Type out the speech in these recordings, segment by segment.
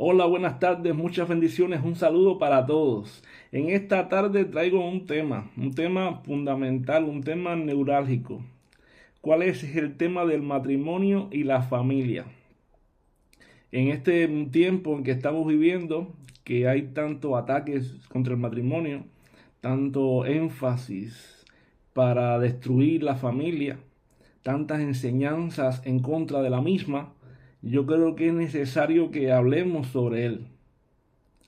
Hola, buenas tardes, muchas bendiciones, un saludo para todos. En esta tarde traigo un tema fundamental, un tema neurálgico. ¿Cuál es? Es el tema del matrimonio y la familia. En este tiempo en que estamos viviendo, que hay tantos ataques contra el matrimonio, tanto énfasis para destruir la familia, tantas enseñanzas en contra de la misma, yo creo que es necesario que hablemos sobre él,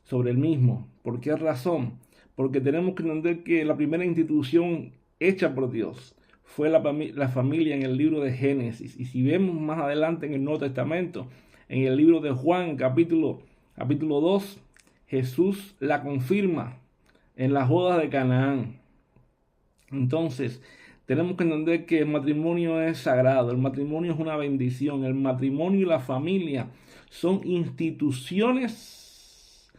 sobre el mismo. ¿Por qué razón? Porque tenemos que entender que la primera institución hecha por Dios fue la familia en el libro de Génesis. Y si vemos más adelante en el Nuevo Testamento, en el libro de Juan, capítulo 2, Jesús la confirma en las bodas de Canaán. Entonces, tenemos que entender que el matrimonio es sagrado, el matrimonio es una bendición, el matrimonio y la familia son instituciones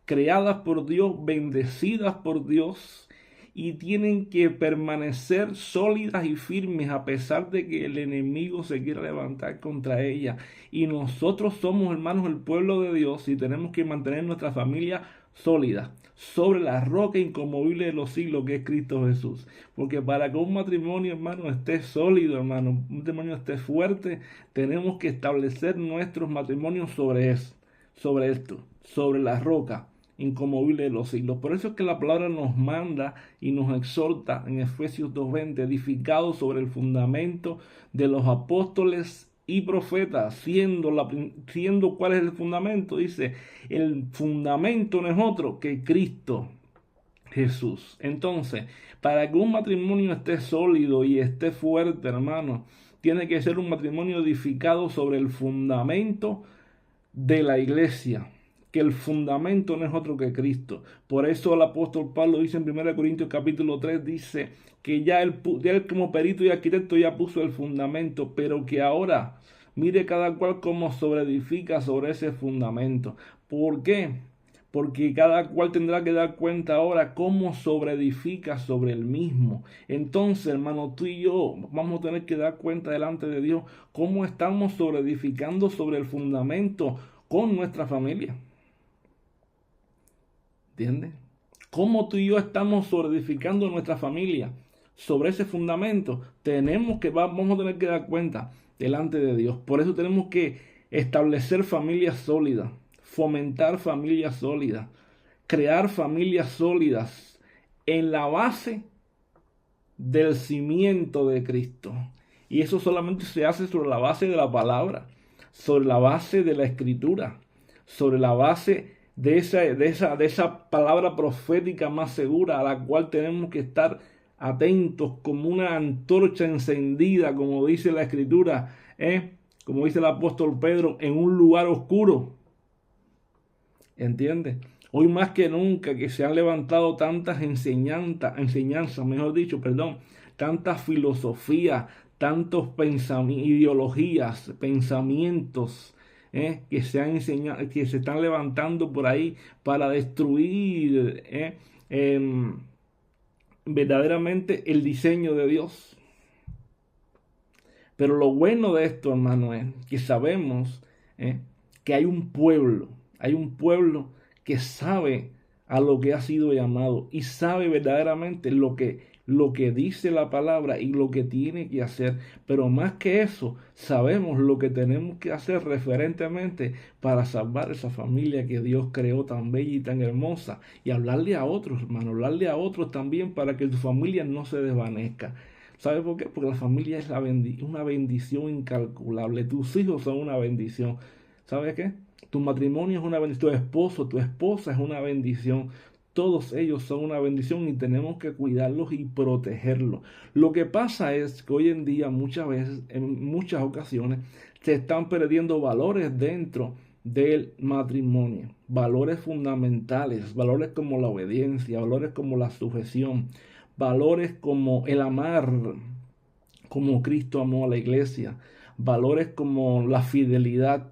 creadas por Dios, bendecidas por Dios y tienen que permanecer sólidas y firmes a pesar de que el enemigo se quiera levantar contra ellas. Y nosotros somos, hermanos, el pueblo de Dios y tenemos que mantener nuestra familia sólida sobre la roca inconmovible de los siglos que es Cristo Jesús. Porque para que un matrimonio, hermano, esté sólido, hermano, un matrimonio esté fuerte, tenemos que establecer nuestros matrimonios sobre eso, sobre esto, sobre la roca inconmovible de los siglos. Por eso es que la palabra nos manda y nos exhorta en Efesios 2:20, edificados sobre el fundamento de los apóstoles y profetas, siendo cuál es el fundamento. Dice, el fundamento no es otro que Cristo Jesús. Entonces, para que un matrimonio esté sólido y esté fuerte, hermano, tiene que ser un matrimonio edificado sobre el fundamento de la iglesia, que el fundamento no es otro que Cristo. Por eso el apóstol Pablo dice en 1 Corintios capítulo 3, dice que ya él como perito y arquitecto ya puso el fundamento, pero que ahora mire cada cual cómo sobreedifica sobre ese fundamento. ¿Por qué? Porque cada cual tendrá que dar cuenta ahora cómo sobreedifica sobre el mismo. Entonces, hermano, tú y yo vamos a tener que dar cuenta delante de Dios cómo estamos sobreedificando sobre el fundamento con nuestra familia. ¿Entiendes? Cómo tú y yo estamos sobreedificando nuestra familia sobre ese fundamento. Vamos a tener que dar cuenta delante de Dios. Por eso tenemos que establecer familias sólidas, fomentar familias sólidas, crear familias sólidas en la base del cimiento de Cristo. Y eso solamente se hace sobre la base de la palabra, sobre la base de la escritura, sobre la base de esa palabra profética más segura a la cual tenemos que estar atentos como una antorcha encendida, como dice la escritura, como dice el apóstol Pedro, en un lugar oscuro. ¿Entiendes? Hoy más que nunca que se han levantado tantas enseñanzas, mejor dicho, perdón, tantas filosofías, tantos ideologías, pensamientos, que se han enseñado, que se están levantando por ahí para destruir verdaderamente el diseño de Dios. Pero lo bueno de esto, hermano, es que sabemos que hay un pueblo que sabe a lo que ha sido llamado y sabe verdaderamente lo que dice la palabra y lo que tiene que hacer. Pero más que eso, sabemos lo que tenemos que hacer referentemente para salvar esa familia que Dios creó tan bella y tan hermosa. Y hablarle a otros, hermano, hablarle a otros también para que tu familia no se desvanezca. ¿Sabes por qué? Porque la familia es una bendición incalculable. Tus hijos son una bendición. ¿Sabes qué? Tu matrimonio es una bendición. Tu esposo, tu esposa es una bendición. Todos ellos son una bendición y tenemos que cuidarlos y protegerlos. Lo que pasa es que hoy en día muchas veces, en muchas ocasiones, se están perdiendo valores dentro del matrimonio. Valores fundamentales, valores como la obediencia, valores como la sujeción, valores como el amar, como Cristo amó a la iglesia, valores como la fidelidad,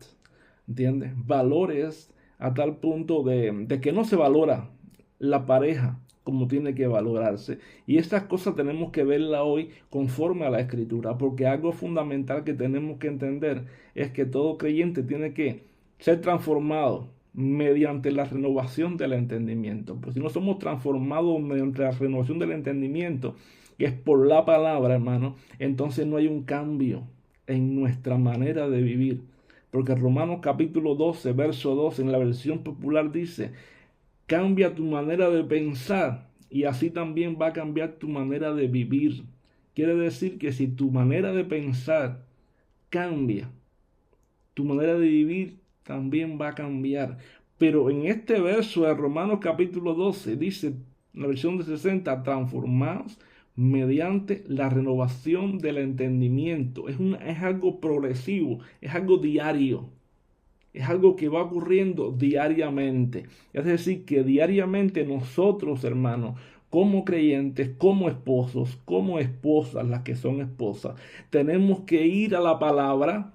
¿entiendes? Valores a tal punto de que no se valora la pareja como tiene que valorarse. Y estas cosas tenemos que verlas hoy conforme a la escritura, porque algo fundamental que tenemos que entender es que todo creyente tiene que ser transformado mediante la renovación del entendimiento. Pues si no somos transformados mediante la renovación del entendimiento, que es por la palabra, hermano, entonces no hay un cambio en nuestra manera de vivir. Porque Romanos capítulo 12, verso 2, en la versión popular dice, cambia tu manera de pensar y así también va a cambiar tu manera de vivir. Quiere decir que si tu manera de pensar cambia, tu manera de vivir también va a cambiar. Pero en este verso de Romanos capítulo 12 dice, en la versión de 60, transformados mediante la renovación del entendimiento. Es algo progresivo, es algo diario. Es algo que va ocurriendo diariamente. Es decir, que diariamente nosotros, hermanos, como creyentes, como esposos, como esposas, las que son esposas, tenemos que ir a la palabra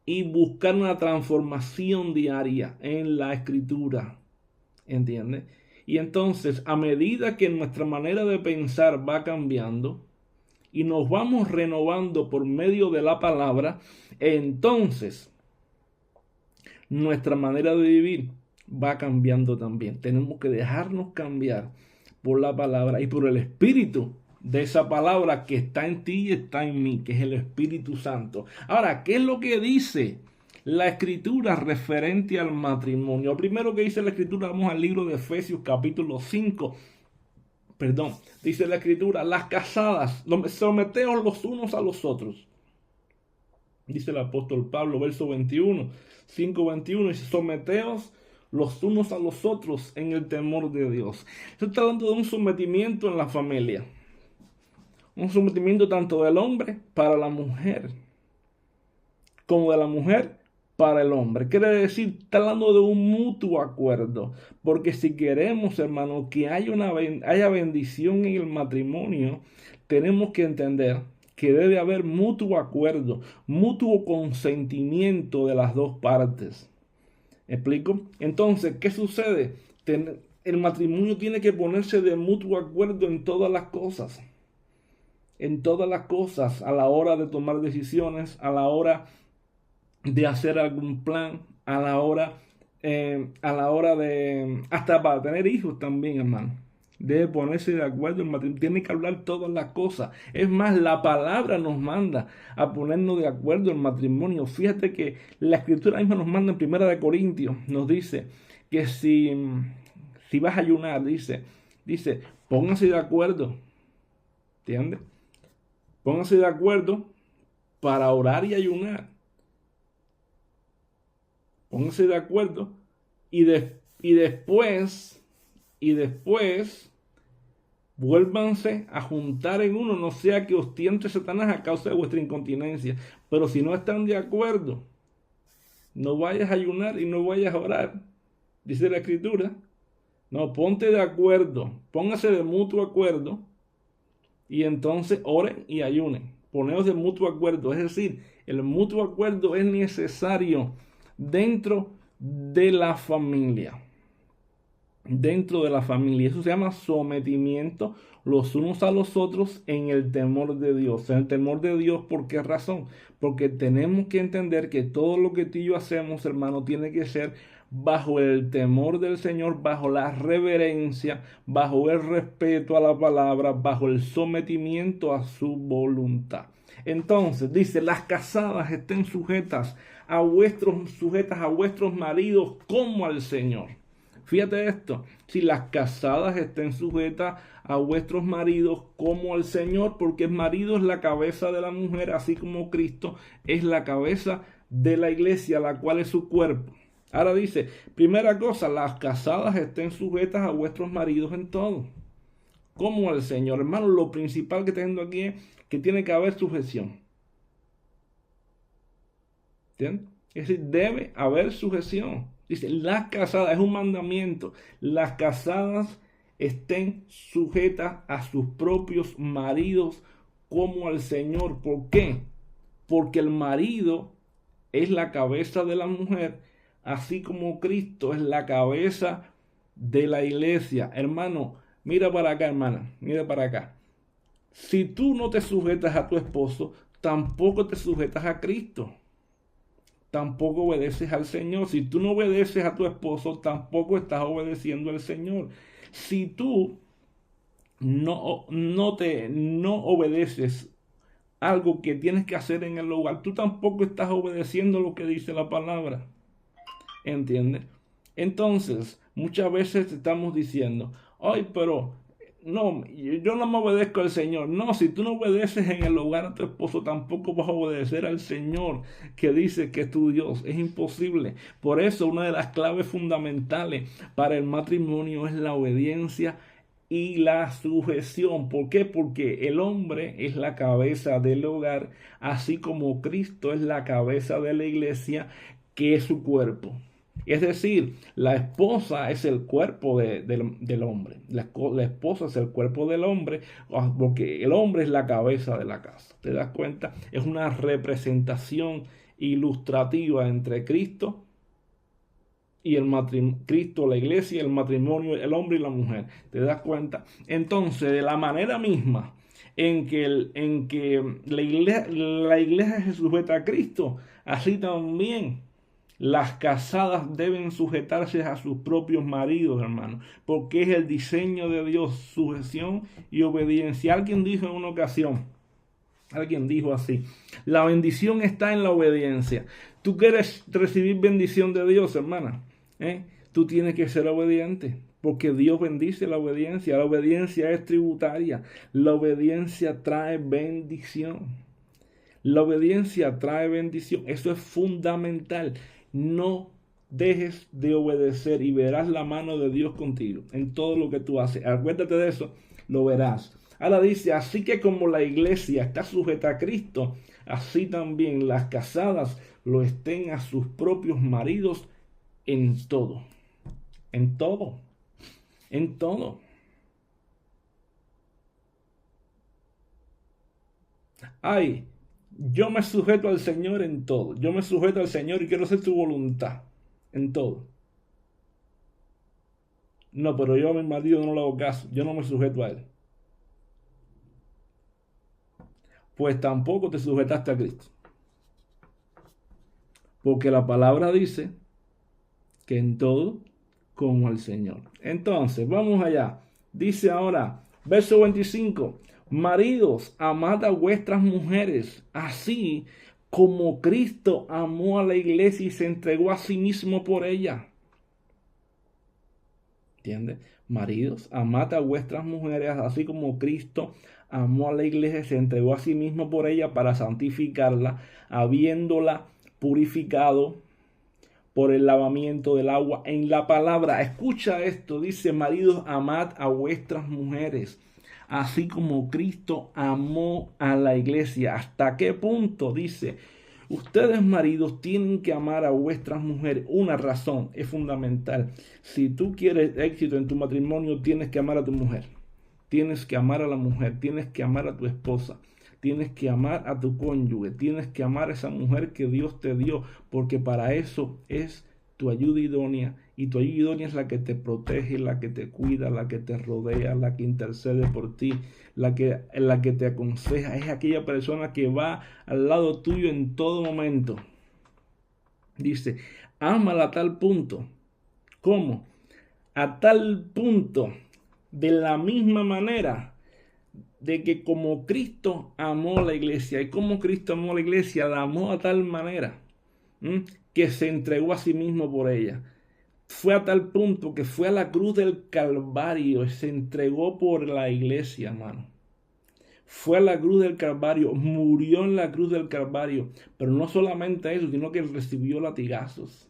y buscar una transformación diaria en la escritura. ¿Entiendes? Y entonces, a medida que nuestra manera de pensar va cambiando y nos vamos renovando por medio de la palabra, entonces nuestra manera de vivir va cambiando también. Tenemos que dejarnos cambiar por la palabra y por el espíritu de esa palabra que está en ti y está en mí, que es el Espíritu Santo. Ahora, ¿qué es lo que dice la escritura referente al matrimonio? Primero que dice la escritura, vamos al libro de Efesios capítulo 5. Dice la escritura, las casadas, someteos los unos a los otros. Dice el apóstol Pablo, verso 21, 5:21, dice, someteos los unos a los otros en el temor de Dios. Esto está hablando de un sometimiento en la familia. Un sometimiento tanto del hombre para la mujer, como de la mujer para el hombre. Quiere decir, está hablando de un mutuo acuerdo. Porque si queremos, hermano, que haya bendición en el matrimonio, tenemos que entender que debe haber mutuo acuerdo, mutuo consentimiento de las dos partes. ¿Me explico? Entonces, ¿qué sucede? El matrimonio tiene que ponerse de mutuo acuerdo en todas las cosas. En todas las cosas, a la hora de tomar decisiones, a la hora de hacer algún plan, a la hora de, hasta para tener hijos también, hermano. Debe ponerse de acuerdo, el matrimonio tiene que hablar todas las cosas. Es más, la palabra nos manda a ponernos de acuerdo en el matrimonio. Fíjate que la escritura misma nos manda en 1 Corintios, nos dice que si vas a ayunar, dice, pónganse de acuerdo, ¿entiendes? Pónganse de acuerdo para orar y ayunar. Pónganse de acuerdo y después vuélvanse a juntar en uno, no sea que os tiente Satanás a causa de vuestra incontinencia. Pero si no están de acuerdo, no vayas a ayunar y no vayas a orar, dice la escritura. No, ponte de acuerdo, póngase de mutuo acuerdo y entonces oren y ayunen. Poneos de mutuo acuerdo, es decir, el mutuo acuerdo es necesario dentro de la familia. Dentro de la familia. Eso se llama sometimiento los unos a los otros en el temor de Dios. En el temor de Dios, ¿por qué razón? Porque tenemos que entender que todo lo que tú y yo hacemos, hermano, tiene que ser bajo el temor del Señor, bajo la reverencia, bajo el respeto a la palabra, bajo el sometimiento a su voluntad. Entonces, dice, las casadas estén sujetas a vuestros maridos como al Señor. Fíjate esto, si las casadas estén sujetas a vuestros maridos como al Señor, porque el marido es la cabeza de la mujer, así como Cristo es la cabeza de la iglesia, la cual es su cuerpo. Ahora dice, primera cosa, las casadas estén sujetas a vuestros maridos en todo, como al Señor. Hermano, lo principal que tengo aquí es que tiene que haber sujeción. ¿Entiendes? Es decir, debe haber sujeción. Dice, las casadas, es un mandamiento, las casadas estén sujetas a sus propios maridos como al Señor. ¿Por qué? Porque el marido es la cabeza de la mujer, así como Cristo es la cabeza de la iglesia. Hermano, mira para acá, hermana, mira para acá. Si tú no te sujetas a tu esposo, tampoco te sujetas a Cristo. tampoco obedeces al Señor. Si tú no obedeces a tu esposo, tampoco estás obedeciendo al Señor. Si tú no obedeces algo que tienes que hacer en el hogar, tú tampoco estás obedeciendo lo que dice la palabra. ¿Entiendes? Entonces, muchas veces estamos diciendo, ay, pero no, yo no me obedezco al Señor. No, si tú no obedeces en el hogar a tu esposo, tampoco vas a obedecer al Señor que dice que es tu Dios. Es imposible. Por eso, una de las claves fundamentales para el matrimonio es la obediencia y la sujeción. ¿Por qué? Porque el hombre es la cabeza del hogar, así como Cristo es la cabeza de la iglesia, que es su cuerpo. Es decir, la esposa es el cuerpo del hombre. La esposa es el cuerpo del hombre, porque el hombre es la cabeza de la casa. ¿Te das cuenta? Es una representación ilustrativa entre Cristo y el matrimonio, Cristo, la iglesia, el matrimonio, el hombre y la mujer. ¿Te das cuenta? Entonces, de la manera misma en que la iglesia se sujeta a Cristo, así también las casadas deben sujetarse a sus propios maridos, hermano, porque es el diseño de Dios, sujeción y obediencia. Alguien dijo en una ocasión, alguien dijo así, la bendición está en la obediencia. ¿Tú quieres recibir bendición de Dios, hermana? Tú tienes que ser obediente, porque Dios bendice la obediencia. La obediencia es tributaria. La obediencia trae bendición. La obediencia trae bendición. Eso es fundamental. No dejes de obedecer y verás la mano de Dios contigo en todo lo que tú haces. Acuérdate de eso, lo verás. Ahora dice, así que como la iglesia está sujeta a Cristo, así también las casadas lo estén a sus propios maridos en todo. En todo. En todo. Ay, yo me sujeto al Señor en todo. Yo me sujeto al Señor y quiero hacer su voluntad en todo. No, pero yo a mi marido no le hago caso. Yo no me sujeto a él. Pues tampoco te sujetaste a Cristo. Porque la palabra dice que en todo como al Señor. Entonces, vamos allá. Dice ahora, verso 25. Maridos, amad a vuestras mujeres, así como Cristo amó a la iglesia y se entregó a sí mismo por ella. ¿Entiendes? Maridos, amad a vuestras mujeres, así como Cristo amó a la iglesia y se entregó a sí mismo por ella para santificarla, habiéndola purificado por el lavamiento del agua en la palabra. Escucha esto, dice, maridos, amad a vuestras mujeres, así como Cristo amó a la iglesia. ¿Hasta qué punto? Dice, ustedes maridos tienen que amar a vuestras mujeres. Una razón es fundamental. Si tú quieres éxito en tu matrimonio, tienes que amar a tu mujer. Tienes que amar a la mujer, tienes que amar a tu esposa. Tienes que amar a tu cónyuge, tienes que amar a esa mujer que Dios te dio, porque para eso es tu ayuda idónea, y tu ayuda idónea es la que te protege, la que te cuida, la que te rodea, la que intercede por ti, la que te aconseja, es aquella persona que va al lado tuyo en todo momento. Dice, ámala a tal punto. ¿Cómo? A tal punto, de la misma manera de que como Cristo amó a la iglesia, y como Cristo amó a la iglesia, la amó a tal manera que se entregó a sí mismo por ella. Fue a tal punto que fue a la cruz del Calvario y se entregó por la iglesia, hermano. Fue a la cruz del Calvario, murió en la cruz del Calvario, pero no solamente eso, sino que recibió latigazos,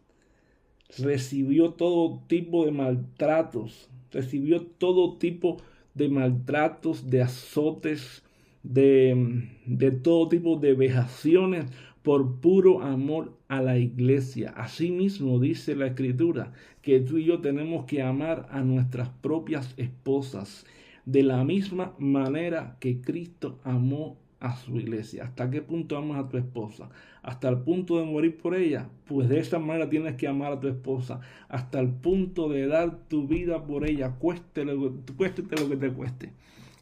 recibió todo tipo de maltratos, recibió todo tipo de maltratos, de azotes, de todo tipo de vejaciones por puro amor a la iglesia. Asimismo dice la Escritura que tú y yo tenemos que amar a nuestras propias esposas de la misma manera que Cristo amó a su iglesia. ¿Hasta qué punto amas a tu esposa? Hasta el punto de morir por ella. Pues de esa manera tienes que amar a tu esposa. Hasta el punto de dar tu vida por ella, cueste lo que te cueste.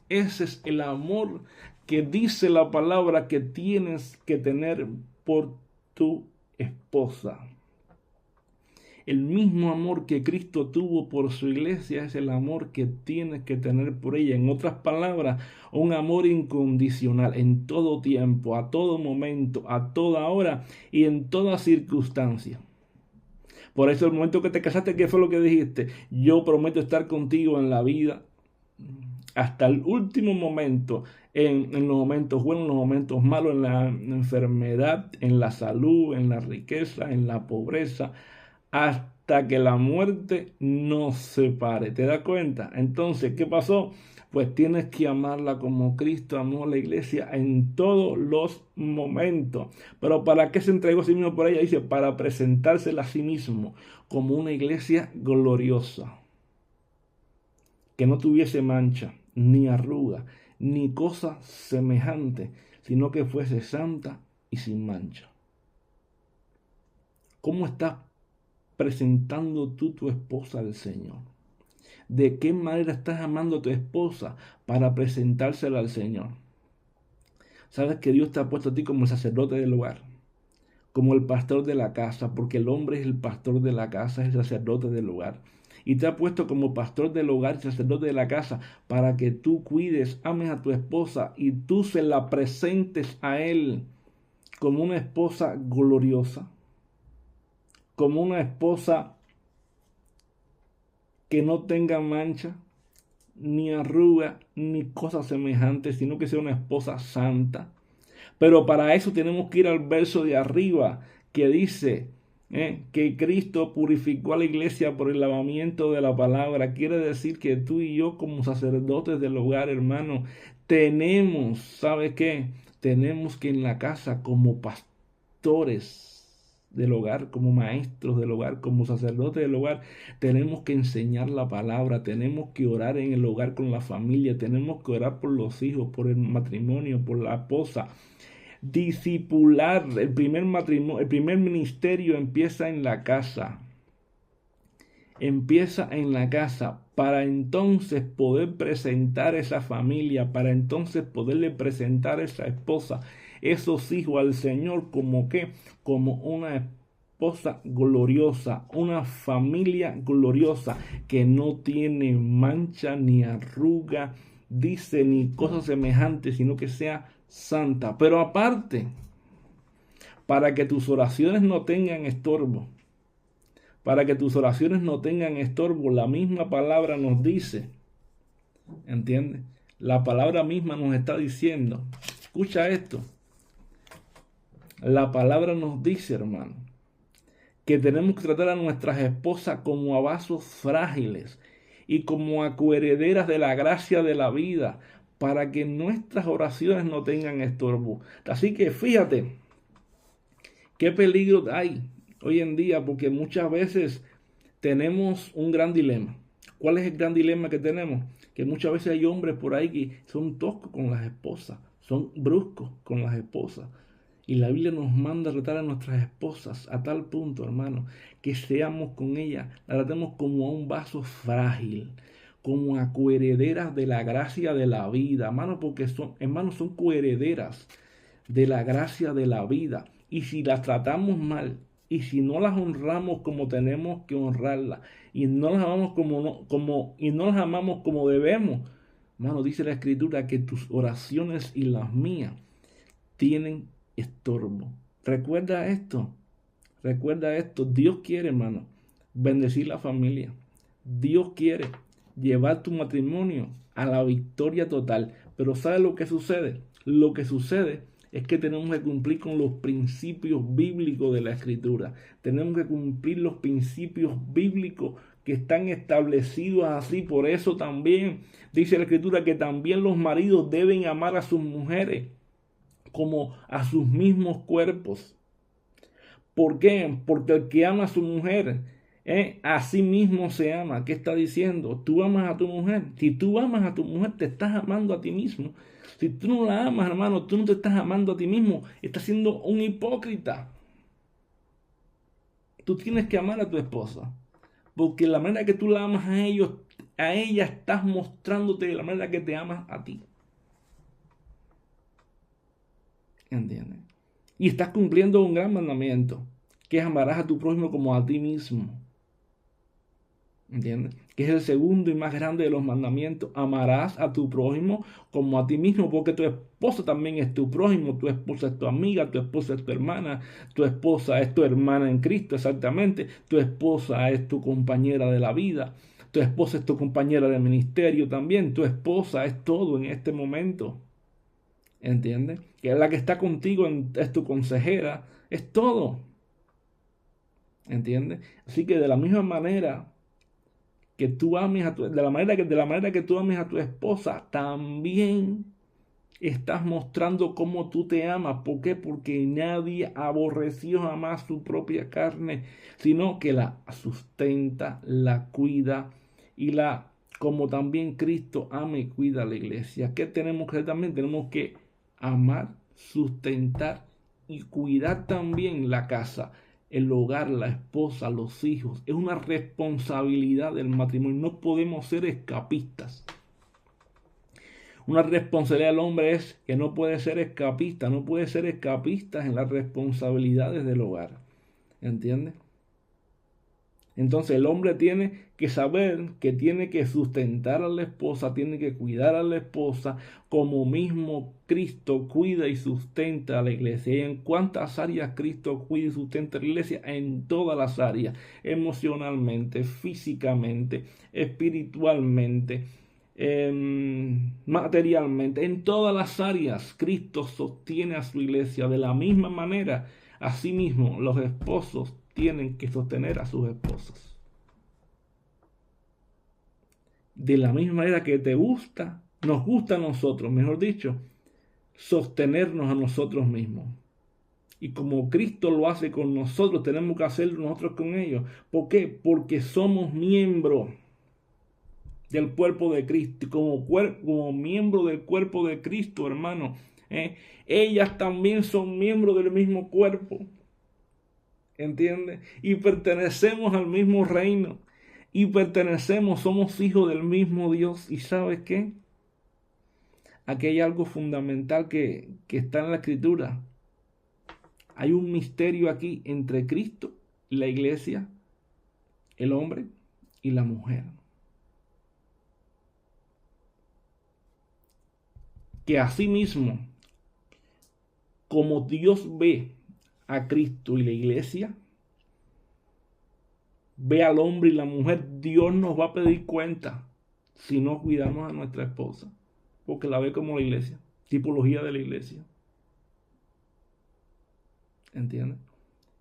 Ese es el amor que dice la palabra que tienes que tener por tu esposa. El mismo amor que Cristo tuvo por su iglesia es el amor que tienes que tener por ella. En otras palabras, un amor incondicional en todo tiempo, a todo momento, a toda hora y en toda circunstancia. Por eso el momento que te casaste, ¿qué fue lo que dijiste? Yo prometo estar contigo en la vida hasta el último momento, en los momentos buenos, en los momentos malos, en la enfermedad, en la salud, en la riqueza, en la pobreza, hasta que la muerte nos separe. ¿Te das cuenta? Entonces, ¿qué pasó? Pues tienes que amarla como Cristo amó a la iglesia en todos los momentos. Pero ¿para qué se entregó a sí mismo por ella? Dice, para presentársela a sí mismo como una iglesia gloriosa, que no tuviese mancha, ni arruga, ni cosa semejante, sino que fuese santa y sin mancha. ¿Cómo estás presentando tú tu esposa al Señor? ¿De qué manera estás amando a tu esposa para presentársela al Señor? Sabes que Dios te ha puesto a ti como el sacerdote del hogar, como el pastor de la casa, porque el hombre es el pastor de la casa, es el sacerdote del hogar. Y te ha puesto como pastor del hogar, sacerdote de la casa, para que tú cuides, ames a tu esposa y tú se la presentes a él como una esposa gloriosa, como una esposa que no tenga mancha, ni arruga, ni cosa semejante, sino que sea una esposa santa. Pero para eso tenemos que ir al verso de arriba que dice que Cristo purificó a la iglesia por el lavamiento de la palabra. Quiere decir que tú y yo como sacerdotes del hogar, hermano, tenemos, ¿sabes qué? Tenemos que en la casa como pastores del hogar, como maestros del hogar, como sacerdotes del hogar, tenemos que enseñar la palabra, tenemos que orar en el hogar con la familia, tenemos que orar por los hijos, por el matrimonio, por la esposa. Discipular, el primer matrimonio, el primer ministerio empieza en la casa. Empieza en la casa para entonces poder presentar esa familia, para entonces poderle presentar esa esposa, esos hijos al Señor como que, como una esposa gloriosa, una familia gloriosa que no tiene mancha ni arruga, dice ni cosa semejante, sino que sea santa. Pero aparte, para que tus oraciones no tengan estorbo, para que tus oraciones no tengan estorbo, la misma palabra nos dice, ¿entiendes? La palabra misma nos está diciendo, escucha esto, la palabra nos dice, hermano, que tenemos que tratar a nuestras esposas como a vasos frágiles y como a coherederas de la gracia de la vida, para que nuestras oraciones no tengan estorbo. Así que fíjate, qué peligro hay hoy en día, porque muchas veces tenemos un gran dilema. ¿Cuál es el gran dilema que tenemos? Que muchas veces hay hombres por ahí que son toscos con las esposas, son bruscos con las esposas. Y la Biblia nos manda a tratar a nuestras esposas a tal punto, hermano, que seamos con ellas, la tratemos como a un vaso frágil, como a coherederas de la gracia de la vida, hermano, porque son, hermanos, son coherederas de la gracia de la vida. Y si las tratamos mal, y si no las honramos como tenemos que honrarlas, y no las amamos y no las amamos como debemos, hermano, dice la Escritura que tus oraciones y las mías tienen estorbo. Recuerda esto. Dios quiere, hermano, bendecir la familia. Dios quiere llevar tu matrimonio a la victoria total. Pero ¿sabe lo que sucede? Lo que sucede es que tenemos que cumplir con los principios bíblicos de la Escritura. Tenemos que cumplir los principios bíblicos que están establecidos así. Por eso también dice la Escritura que también los maridos deben amar a sus mujeres como a sus mismos cuerpos. ¿Por qué? Porque el que ama a su mujer, a sí mismo se ama. ¿Qué está diciendo? Tú amas a tu mujer. Si tú amas a tu mujer, te estás amando a ti mismo. Si tú no la amas, hermano, tú no te estás amando a ti mismo. Estás siendo un hipócrita. Tú tienes que amar a tu esposa. Porque la manera que tú la amas a ella estás mostrándote de la manera que te amas a ti. ¿Entiendes? Y estás cumpliendo un gran mandamiento. que amarás a tu prójimo como a ti mismo. ¿Entiendes? Que es el segundo y más grande de los mandamientos. Amarás a tu prójimo como a ti mismo, porque tu esposa también es tu prójimo, tu esposa es tu amiga, tu esposa es tu hermana, tu esposa es tu hermana en Cristo, exactamente, tu esposa es tu compañera de la vida, tu esposa es tu compañera de ministerio también, tu esposa es todo en este momento. ¿Entiendes? Que es la que está contigo, es tu consejera, es todo. ¿Entiendes? Así que de la misma manera que tú ames de la manera que tú ames a tu esposa, también estás mostrando cómo tú te amas. ¿Por qué? Porque nadie aborreció jamás su propia carne, sino que la sustenta, la cuida y como también Cristo ama y cuida a la iglesia. ¿Qué tenemos que hacer también? Tenemos que amar, sustentar y cuidar también la casa, el hogar, la esposa, los hijos. Es una responsabilidad del matrimonio. No podemos ser escapistas. Una responsabilidad del hombre es que no puede ser escapista, no puede ser escapista en las responsabilidades del hogar. ¿Entiendes? Entonces el hombre tiene que saber que tiene que sustentar a la esposa, tiene que cuidar a la esposa, como mismo Cristo cuida y sustenta a la iglesia. ¿Y en cuántas áreas Cristo cuida y sustenta a la iglesia? En todas las áreas, emocionalmente, físicamente, espiritualmente, materialmente, en todas las áreas Cristo sostiene a su iglesia. De la misma manera, asimismo, los esposos tienen que sostener a sus esposas. De la misma manera que nos gusta a nosotros, mejor dicho, sostenernos a nosotros mismos. Y como Cristo lo hace con nosotros, tenemos que hacerlo nosotros con ellos. ¿Por qué? Porque somos miembros del cuerpo de Cristo. Y como miembro del cuerpo de Cristo, hermano, ellas también son miembros del mismo cuerpo. ¿Entiendes? Y pertenecemos al mismo reino. Y somos hijos del mismo Dios. ¿Y sabes qué? Aquí hay algo fundamental que está en la Escritura. Hay un misterio aquí entre Cristo y la iglesia, el hombre y la mujer. Que asimismo, como Dios ve a Cristo y la iglesia, ve al hombre y la mujer, Dios nos va a pedir cuenta si no cuidamos a nuestra esposa, porque la ve como la iglesia, tipología de la iglesia. ¿Entiendes?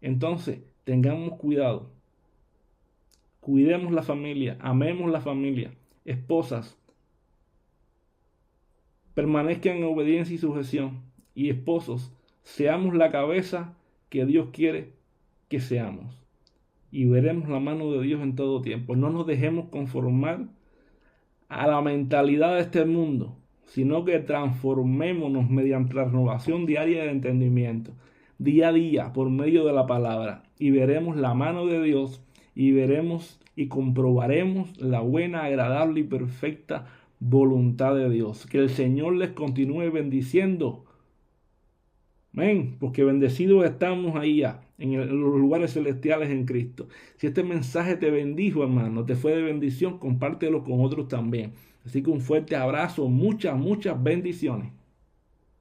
Entonces, tengamos cuidado, cuidemos la familia, amemos la familia, esposas, permanezcan en obediencia y sujeción, y esposos, seamos la cabeza que Dios quiere que seamos. Y veremos la mano de Dios en todo tiempo. No nos dejemos conformar a la mentalidad de este mundo, sino que transformémonos mediante la renovación diaria de entendimiento, día a día, por medio de la palabra, y veremos la mano de Dios, y veremos y comprobaremos la buena, agradable y perfecta voluntad de Dios. Que el Señor les continúe bendiciendo. Amén, porque bendecidos estamos ahí ya, en los lugares celestiales en Cristo. Si este mensaje te bendijo, hermano, te fue de bendición, compártelo con otros también. Así que un fuerte abrazo, muchas bendiciones.